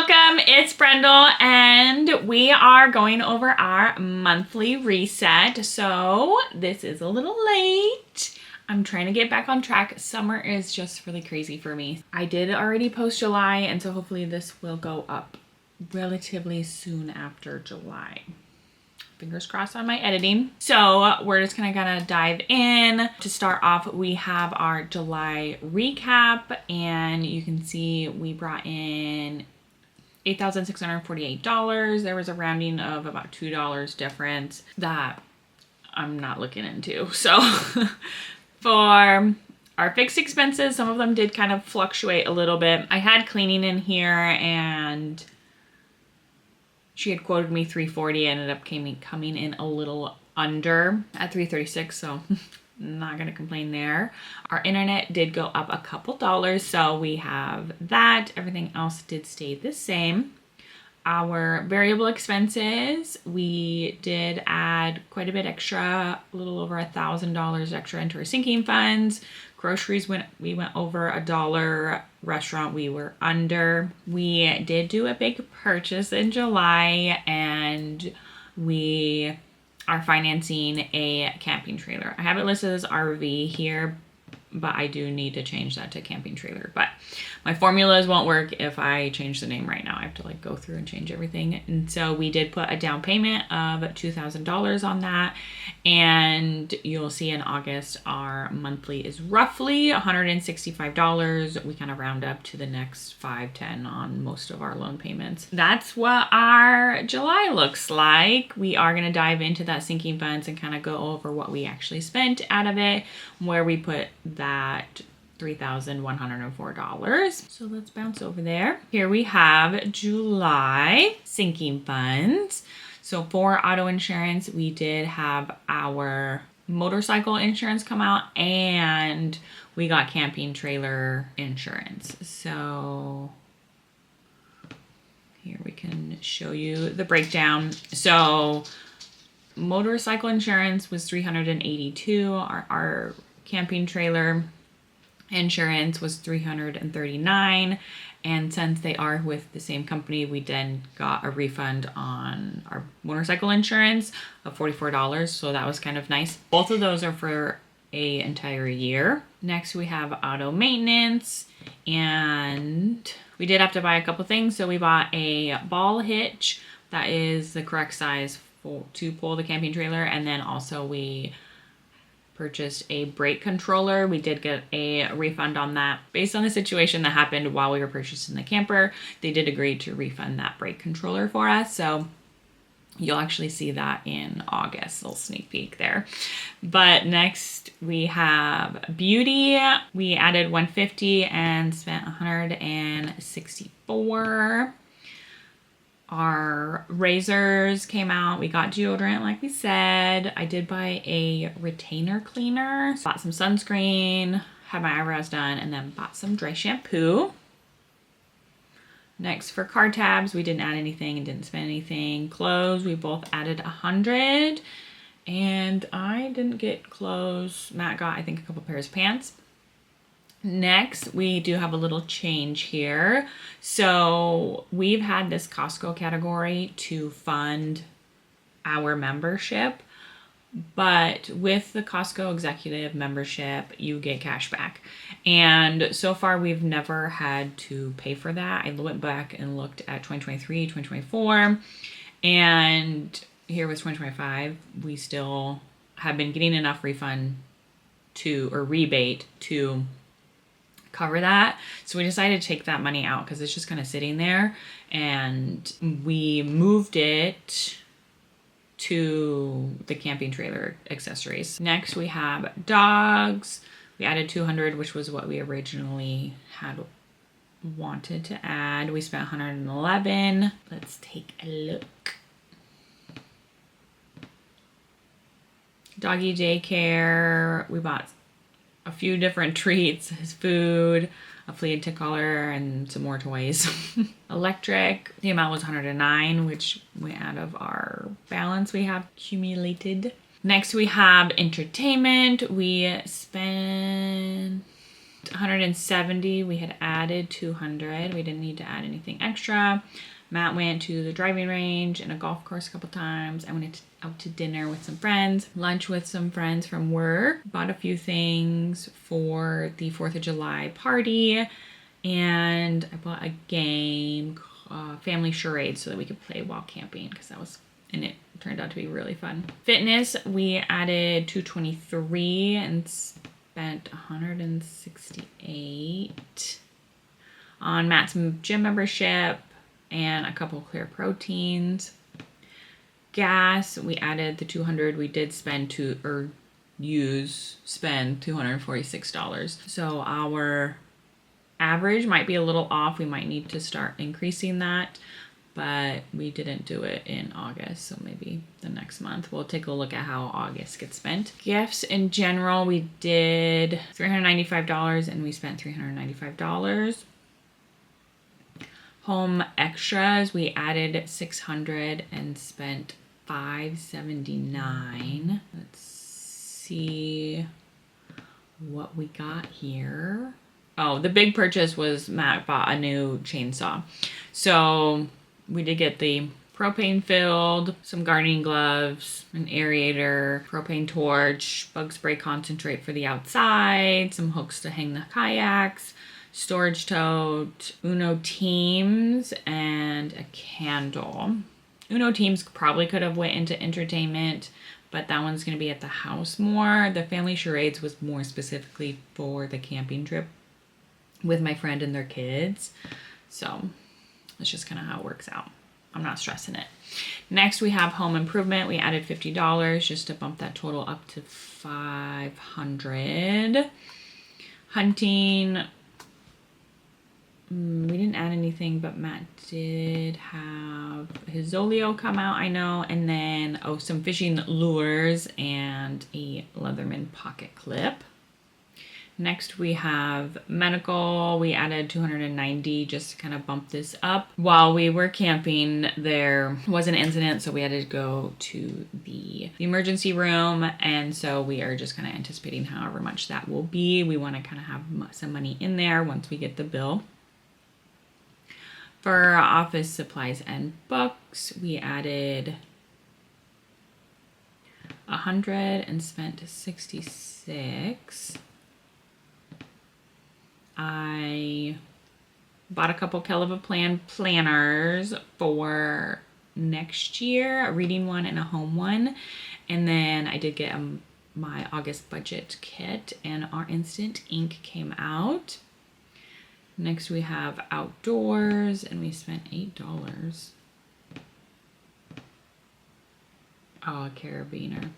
Welcome, it's Brendel, and we are going over our monthly reset. So this is a little late. I'm trying to get back on track. Summer is just really crazy for me. I did already post July, and so hopefully this will go up relatively soon after July. Fingers crossed on my editing. So we're just gonna dive in. To start off, we have our July recap, and you can see we brought in $8,648. There was a rounding of about $2 difference that I'm not looking into. So for our fixed expenses, some of them did kind of fluctuate a little bit. I had cleaning in here, and she had quoted me $340, ended up coming in a little under at $336, so not gonna complain there. Our internet did go up a couple dollars, so we have that. Everything else did stay the same. Our variable expenses, we did add quite a bit extra, a little over $1,000 extra into our sinking funds. Groceries we went over $1. Restaurant we were under. We did do a big purchase in July, and we are financing a camping trailer. I have it listed as RV here, but I do need to change that to camping trailer. But my formulas won't work if I change the name right now. I have to go through and change everything. And so we did put a down payment of $2,000 on that. And you'll see in August, our monthly is roughly $165. We kind of round up to the next 5-10 on most of our loan payments. That's what our July looks like. We are going to dive into that sinking funds and kind of go over what we actually spent out of it, where we put that $3,104. So let's bounce over there. Here we have July sinking funds. So for auto insurance, we did have our motorcycle insurance come out, and we got camping trailer insurance. So here we can show you the breakdown. So motorcycle insurance was $382. Our camping trailer insurance was $339, and since they are with the same company, we then got a refund on our motorcycle insurance of $44, so that was kind of nice. Both of those are for an entire year. Next, we have auto maintenance, and we did have to buy a couple things. So we bought a ball hitch that is the correct size to pull the camping trailer, and then also we purchased a brake controller. We did get a refund on that. Based on the situation that happened while we were purchasing the camper, they did agree to refund that brake controller for us. So you'll actually see that in August, a little sneak peek there. But next we have beauty. We added $150 and spent $164. Our razors came out. We got deodorant, like we said. I did buy a retainer cleaner. Bought some sunscreen, had my eyebrows done, and then bought some dry shampoo. Next, for card tabs, we didn't add anything and didn't spend anything. Clothes, we both added $100, and I didn't get clothes. Matt got, I think, a couple pairs of pants. Next, we do have a little change here. So we've had this Costco category to fund our membership, but with the Costco executive membership, you get cash back. And so far, we've never had to pay for that. I went back and looked at 2023, 2024, and here with 2025, we still have been getting enough rebate to cover that. So we decided to take that money out because it's just kind of sitting there, and we moved it to the camping trailer accessories. Next, we have dogs. We added $200, which was what we originally had wanted to add. We spent $111. Let's take a look. Doggy daycare. We bought a few different treats, his food, a flea and tick collar, and some more toys. Electric, the amount was $109, which went out of our balance we have accumulated. Next, we have entertainment. We spent 170. We had added 200. We didn't need to add anything extra. Matt went to the driving range and a golf course a couple times. I went out to dinner with some friends, lunch with some friends from work, bought a few things for the 4th of July party, and I bought a game, family charade, so that we could play while camping, because and it turned out to be really fun. Fitness, we added 223 and spent 168 on Matt's gym membership and a couple clear proteins. Gas, we added the 200. We did spend $246. So our average might be a little off. We might need to start increasing that, but we didn't do it in August, so maybe the next month. We'll take a look at how August gets spent. Gifts in general, we did $395 and we spent $395. Home extras, we added 600 and spent $579. Let's see what we got here. Oh, the big purchase was Matt bought a new chainsaw. So we did get the propane filled, some gardening gloves, an aerator, propane torch, bug spray concentrate for the outside, some hooks to hang the kayaks, storage tote, Uno Teams, and a candle. Uno Teams probably could have went into entertainment, but that one's going to be at the house more. The family charades was more specifically for the camping trip with my friend and their kids. So that's just kind of how it works out. I'm not stressing it. Next, we have home improvement. We added $50 just to bump that total up to $500. Hunting, we didn't add anything, but Matt did have his Zoleo come out, I know, and then some fishing lures and a Leatherman pocket clip. Next, we have medical. We added 290 just to kind of bump this up. While we were camping, there was an incident, so we had to go to the emergency room, and so we are just kind of anticipating however much that will be. We want to kind of have some money in there once we get the bill. For office supplies and books, we added 100 and spent 66. I bought a couple Canva planners for next year, a reading one and a home one. And then I did get my August budget kit, and our instant ink came out. Next we have outdoors, and we spent $8. Oh, a carabiner.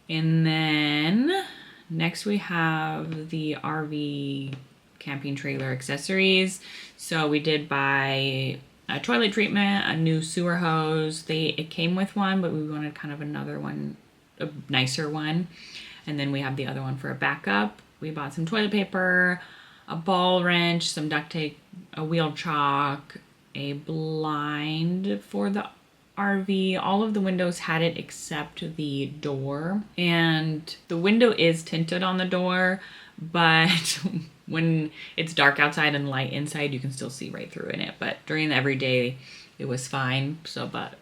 And then next we have the RV camping trailer accessories. So we did buy a toilet treatment, a new sewer hose. It came with one, but we wanted kind of another one, a nicer one. And then we have the other one for a backup. We bought some toilet paper, a ball wrench, some duct tape, a wheel chalk, a blind for the RV. All of the windows had it except the door. And the window is tinted on the door, but when it's dark outside and light inside, you can still see right through in it. But during the everyday, it was fine. So, but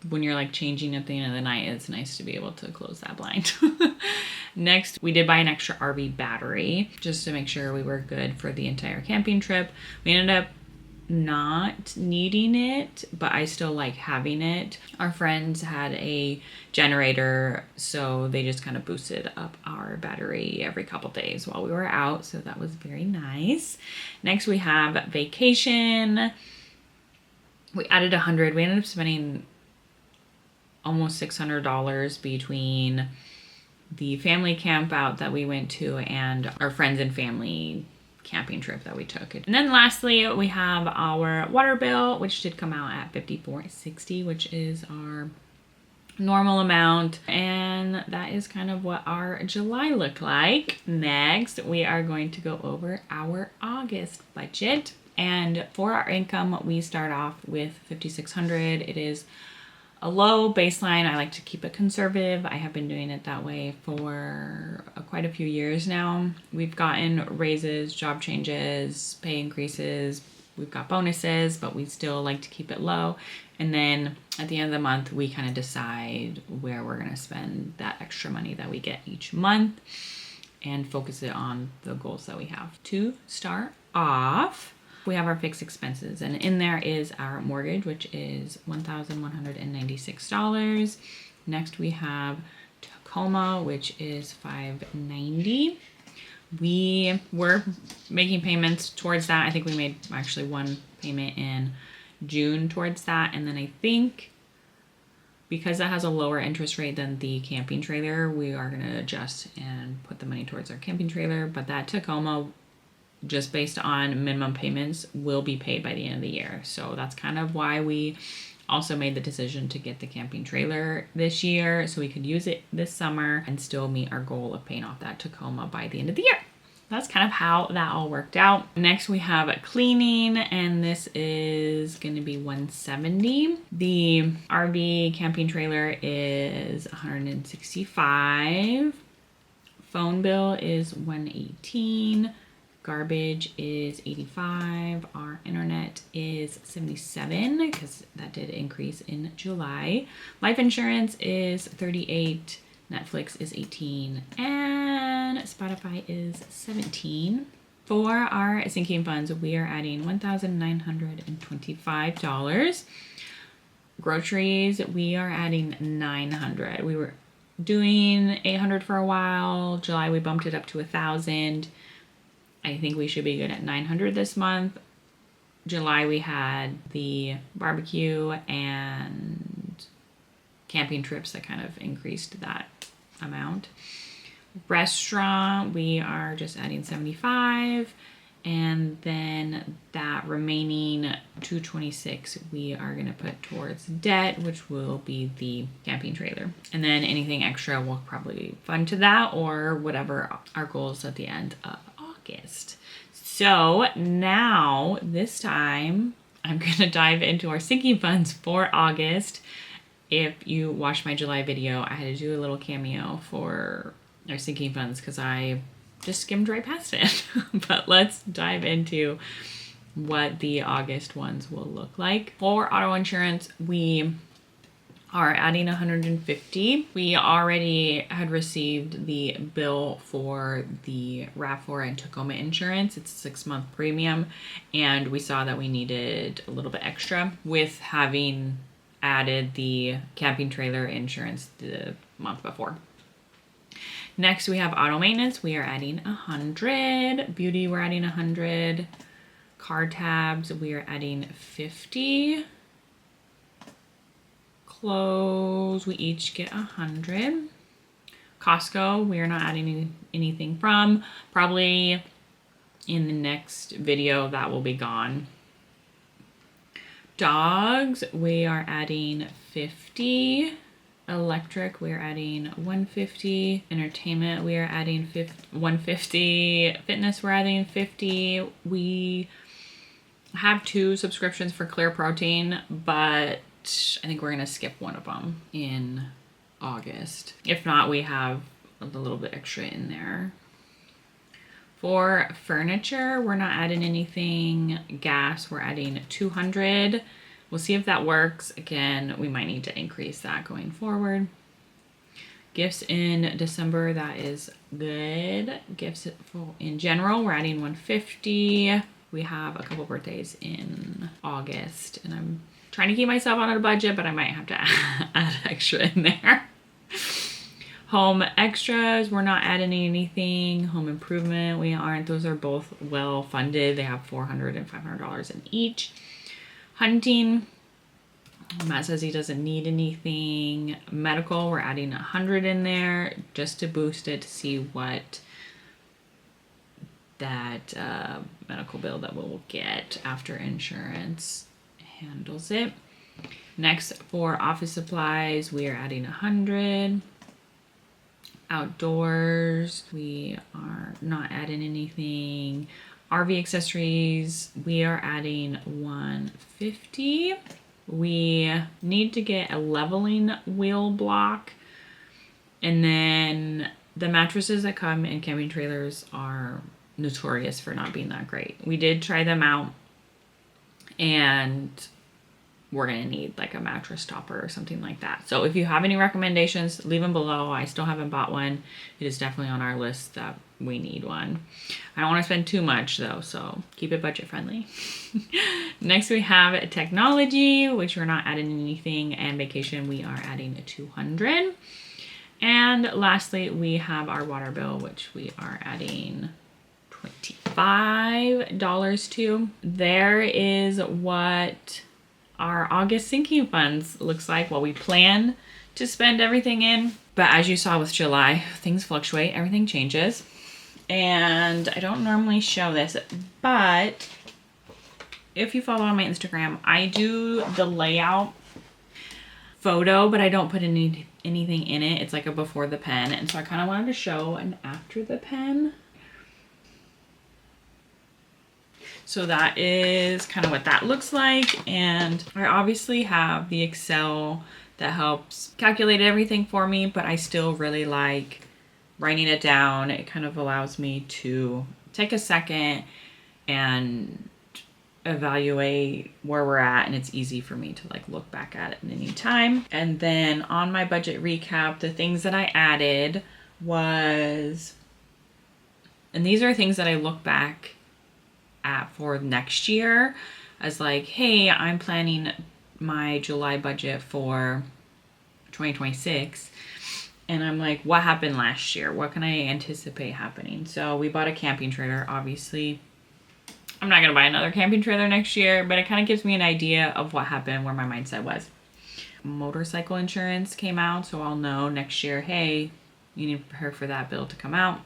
when you're like changing at the end of the night, it's nice to be able to close that blind. Next, we did buy an extra RV battery just to make sure we were good for the entire camping trip. We ended up not needing it, but I still like having it. Our friends had a generator, so they just kind of boosted up our battery every couple days while we were out, so that was very nice. Next, we have vacation. We added 100. We ended up spending almost $600 between the family camp out that we went to and our friends and family camping trip that we took. And then lastly, we have our water bill, which did come out at $54.60, which is our normal amount. And that is kind of what our July looked like. Next, we are going to go over our August budget. And for our income, we start off with $5,600. It is a low baseline. I like to keep it conservative. I have been doing it that way for quite a few years now. We've gotten raises, job changes, pay increases. We've got bonuses, but we still like to keep it low. And then at the end of the month, we kind of decide where we're going to spend that extra money that we get each month and focus it on the goals that we have. To start off, we have our fixed expenses, and in there is our mortgage, which is $1,196. Next, we have Tacoma, which is $590. We were making payments towards that. I think we made actually one payment in June towards that, and then I think because that has a lower interest rate than the camping trailer, we are going to adjust and put the money towards our camping trailer. But that Tacoma, just based on minimum payments, will be paid by the end of the year. So that's kind of why we also made the decision to get the camping trailer this year, so we could use it this summer and still meet our goal of paying off that Tacoma by the end of the year. That's kind of how that all worked out. Next, we have cleaning, and this is going to be $170. The RV camping trailer is $165. Phone bill is $118. Garbage is $85. Our internet is $77 because that did increase in July. Life insurance is $38. Netflix is $18. And Spotify is $17. For our sinking funds, we are adding $1,925. Groceries, we are adding $900. We were doing $800 for a while. July, we bumped it up to $1,000. I think we should be good at $900 this month. July, we had the barbecue and camping trips that kind of increased that amount. Restaurant, we are just adding $75. And then that remaining $226 we are going to put towards debt, which will be the camping trailer. And then anything extra we'll probably fund to that or whatever our goals at the end of August. So now this time I'm going to dive into our sinking funds for August. If you watched my July video, I had to do a little cameo for our sinking funds because I just skimmed right past it. But let's dive into what the August ones will look like. For auto insurance, we are adding $150. We already had received the bill for the RAV4 and Tacoma insurance. It's a 6-month premium, and we saw that we needed a little bit extra with having added the camping trailer insurance the month before. Next, we have auto maintenance. We are adding $100. Beauty, we're adding $100. Car tabs, we are adding $50. Clothes, we each get $100. Costco, we are not adding anything from. Probably in the next video that will be gone. Dogs, we are adding $50. Electric, we are adding $150. Entertainment, we are adding $150. Fitness, we're adding $50. We have 2 subscriptions for Clear Protein, but I think we're going to skip one of them in August. If not, we have a little bit extra in there. For furniture, we're not adding anything. Gas, we're adding $200. We'll see if that works. Again, we might need to increase that going forward. Gifts in December, that is good. Gifts in general, we're adding $150. We have a couple birthdays in August, and I'm trying to keep myself on a budget, but I might have to add extra in there. Home extras, we're not adding anything. Home improvement, we aren't. Those are both well funded. They have $400 and $500 in each. Hunting, Matt says he doesn't need anything. Medical, we're adding $100 in there just to boost it to see what that medical bill that we'll get after insurance handles it. Next, for office supplies, we are adding $100. Outdoors, we are not adding anything. RV accessories, we are adding $150. We need to get a leveling wheel block. And then the mattresses that come in camping trailers are notorious for not being that great. We did try them out, and we're going to need like a mattress topper or something like that. So if you have any recommendations, leave them below. I still haven't bought one. It is definitely on our list that we need one. I don't want to spend too much though, so keep it budget friendly. Next we have technology, which we're not adding anything, and vacation we are adding a 200. And lastly, we have our water bill, which we are adding $25 to. There is what our August sinking funds looks like. Well, we plan to spend everything in, but as you saw with July, things fluctuate, everything changes. And I don't normally show this, but if you follow on my Instagram, I do the layout photo, but I don't put anything in it. It's like a before the pen. And so I kind of wanted to show an after the pen. So that is kind of what that looks like. And I obviously have the Excel that helps calculate everything for me, but I still really like writing it down. It kind of allows me to take a second and evaluate where we're at, and it's easy for me to like look back at it at any time. And then on my budget recap, the things that I added was, and these are things that I look back at for next year as like, hey, I'm planning my July budget for 2026, and I'm like, what happened last year? What can I anticipate happening? So we bought a camping trailer. Obviously I'm not going to buy another camping trailer next year, but it kind of gives me an idea of what happened, where my mindset was. Motorcycle insurance came out, so I'll know next year, hey, you need to prepare for that bill to come out.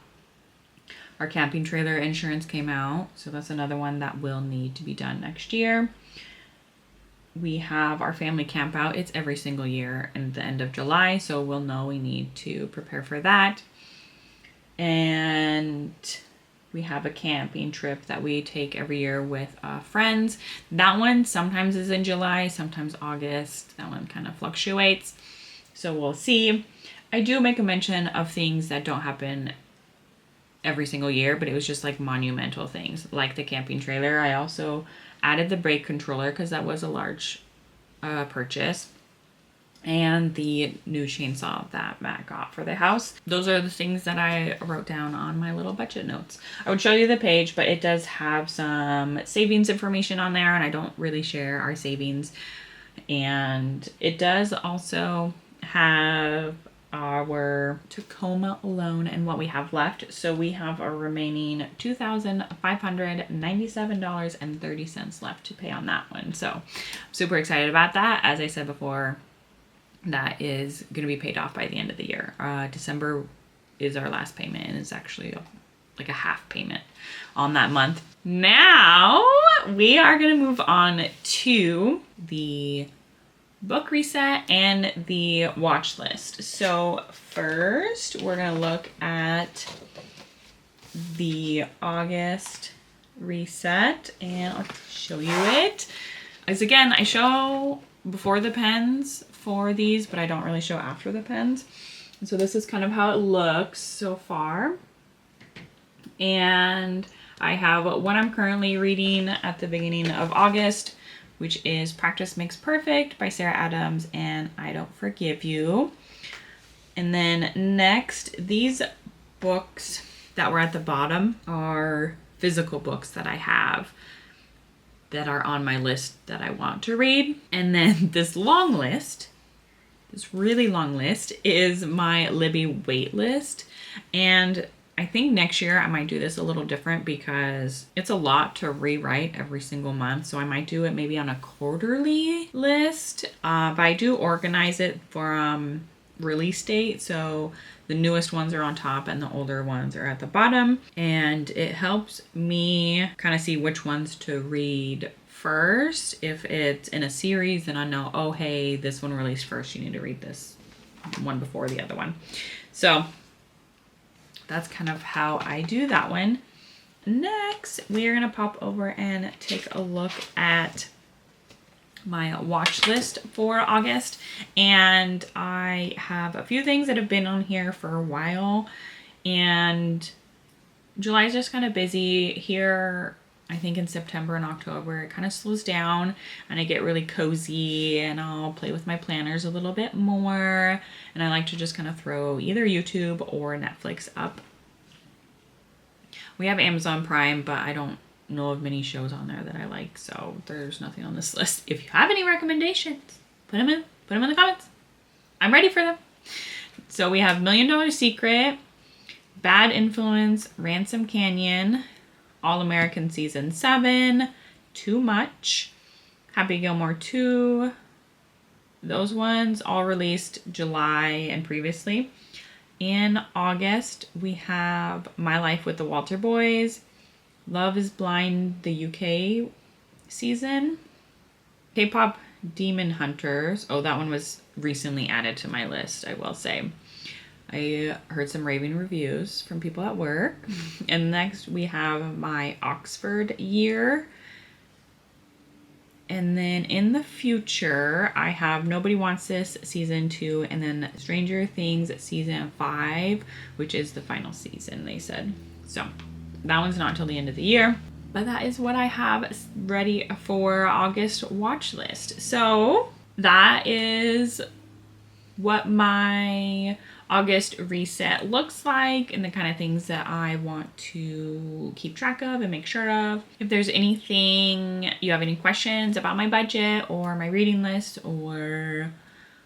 Our camping trailer insurance came out, so that's another one that will need to be done next year. We have our family camp out. It's every single year at the end of July, so we'll know we need to prepare for that. And we have a camping trip that we take every year with friends. That one sometimes is in July, sometimes August. That one kind of fluctuates. So we'll see. I do make a mention of things that don't happen every single year, but it was just like monumental things like the camping trailer. I also added the brake controller because that was a large purchase, and the new chainsaw that Matt got for the house. Those are the things that I wrote down on my little budget notes. I would show you the page, but it does have some savings information on there, and I don't really share our savings. And it does also have our Tacoma loan and what we have left. So we have a remaining $2,597.30 left to pay on that one. So I'm super excited about that. As I said before, that is going to be paid off by the end of the year. December is our last payment, and it's actually like a half payment on that month. Now we are going to move on to the book reset and the watch list. So first we're going to look at the August reset, and I'll show you it. As again, I show before the pens for these, but I don't really show after the pens. And so this is kind of how it looks so far. And I have what I'm currently reading at the beginning of August, which is Practice Makes Perfect by Sarah Adams and I Don't Forgive You. And then next, these books that were at the bottom are physical books that I have that are on my list that I want to read. And then this long list, this really long list, is my Libby wait list. And I think next year I might do this a little different because it's a lot to rewrite every single month. So I might do it maybe on a quarterly list. But I do organize it from release date. So the newest ones are on top and the older ones are at the bottom. And it helps me kind of see which ones to read first. If it's in a series, then I know, oh, hey, this one released first. You need to read this one before the other one. So that's kind of how I do that one. Next, we are going to pop over and take a look at my watch list for August, and I have a few things that have been on here for a while, and July is just kind of busy here. I think in September and October it kind of slows down and I get really cozy and I'll play with my planners a little bit more, and I like to just kind of throw either YouTube or Netflix up. We have Amazon Prime, but I don't know of many shows on there that I like, so there's nothing on this list. If you have any recommendations, put them in the comments. I'm ready for them. So we have $1 Million Secret, Bad Influence, Ransom Canyon, All American Season 7, Too Much, Happy Gilmore 2. Those ones all released July and previously. In August, we have My Life with the Walter Boys, Love is Blind, the UK season, K-pop Demon Hunters. Oh, that one was recently added to my list, I will say. I heard some raving reviews from people at work. And next we have my Oxford year. And then in the future, I have Nobody Wants This season 2, and then Stranger Things season 5, which is the final season, they said. So that one's not until the end of the year. But that is what I have ready for August watch list. So that is what my August reset looks like and the kind of things that I want to keep track of and make sure of. If there's anything, you have any questions about my budget or my reading list or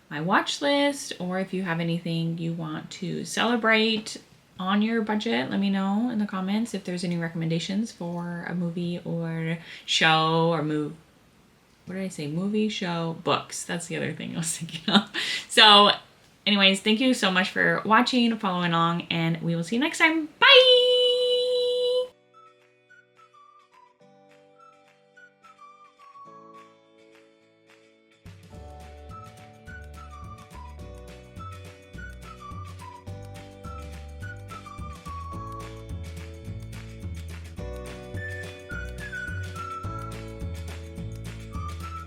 my watch list, or if you have anything you want to celebrate on your budget, let me know in the comments. If there's any recommendations for a movie or show or what did I say? Movie, show, books. That's the other thing I was thinking of. So anyways, thank you so much for watching, following along, and we will see you next time. Bye!